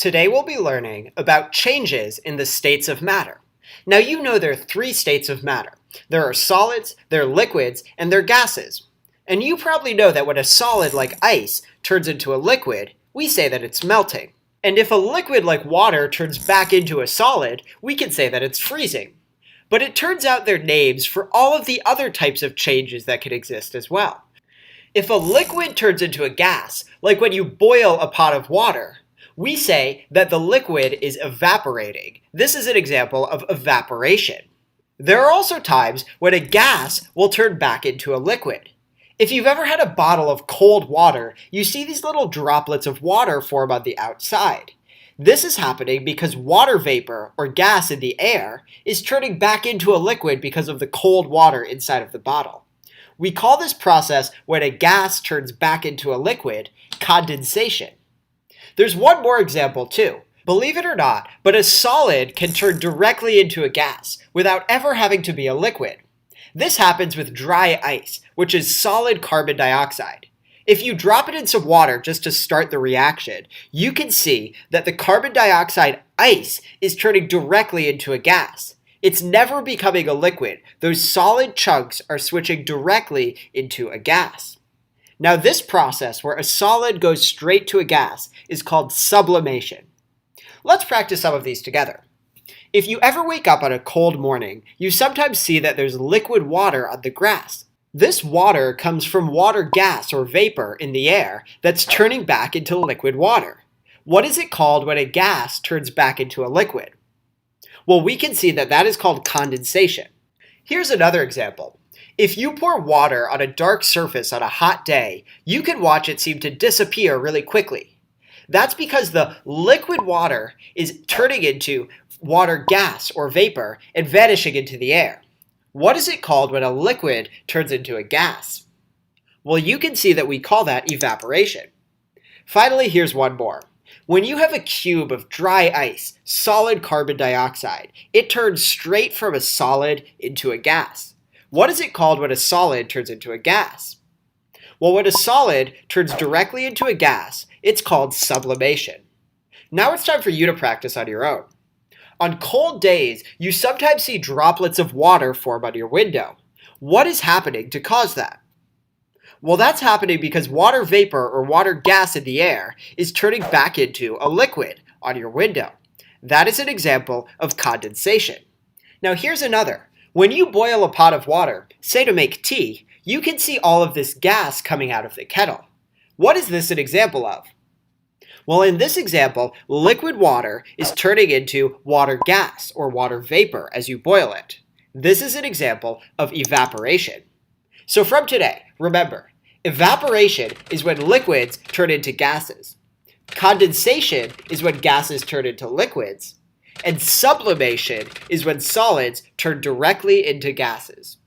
Today we'll be learning about changes in the states of matter. Now you know there are three states of matter. There are solids, there are liquids, and there are gases. And you probably know that when a solid like ice turns into a liquid, we say that it's melting. And if a liquid like water turns back into a solid, we can say that it's freezing. But it turns out they're names for all of the other types of changes that can exist as well. If a liquid turns into a gas, like when you boil a pot of water, we say that the liquid is evaporating. This is an example of evaporation. There are also times when a gas will turn back into a liquid. If you've ever had a bottle of cold water, you see these little droplets of water form on the outside. This is happening because water vapor, or gas in the air, is turning back into a liquid because of the cold water inside of the bottle. We call this process when a gas turns back into a liquid condensation. There's one more example too. Believe it or not, but a solid can turn directly into a gas without ever having to be a liquid. This happens with dry ice, which is solid carbon dioxide. If you drop it in some water just to start the reaction, you can see that the carbon dioxide ice is turning directly into a gas. It's never becoming a liquid. Those solid chunks are switching directly into a gas. Now this process where a solid goes straight to a gas is called sublimation. Let's practice some of these together. If you ever wake up on a cold morning, you sometimes see that there's liquid water on the grass. This water comes from water gas or vapor in the air that's turning back into liquid water. What is it called when a gas turns back into a liquid? Well, we can see that that is called condensation. Here's another example. If you pour water on a dark surface on a hot day, you can watch it seem to disappear really quickly. That's because the liquid water is turning into water gas or vapor and vanishing into the air. What is it called when a liquid turns into a gas? Well, you can see that we call that evaporation. Finally, here's one more. When you have a cube of dry ice, solid carbon dioxide, it turns straight from a solid into a gas. What is it called when a solid turns into a gas? Well, when a solid turns directly into a gas, it's called sublimation. Now it's time for you to practice on your own. On cold days, you sometimes see droplets of water form on your window. What is happening to cause that? Well, that's happening because water vapor or water gas in the air is turning back into a liquid on your window. That is an example of condensation. Now here's another. When you boil a pot of water, say to make tea, you can see all of this gas coming out of the kettle. What is this an example of? Well, in this example, liquid water is turning into water gas or water vapor as you boil it. This is an example of evaporation. So from today, remember, evaporation is when liquids turn into gases. Condensation is when gases turn into liquids. And sublimation is when solids turn directly into gases.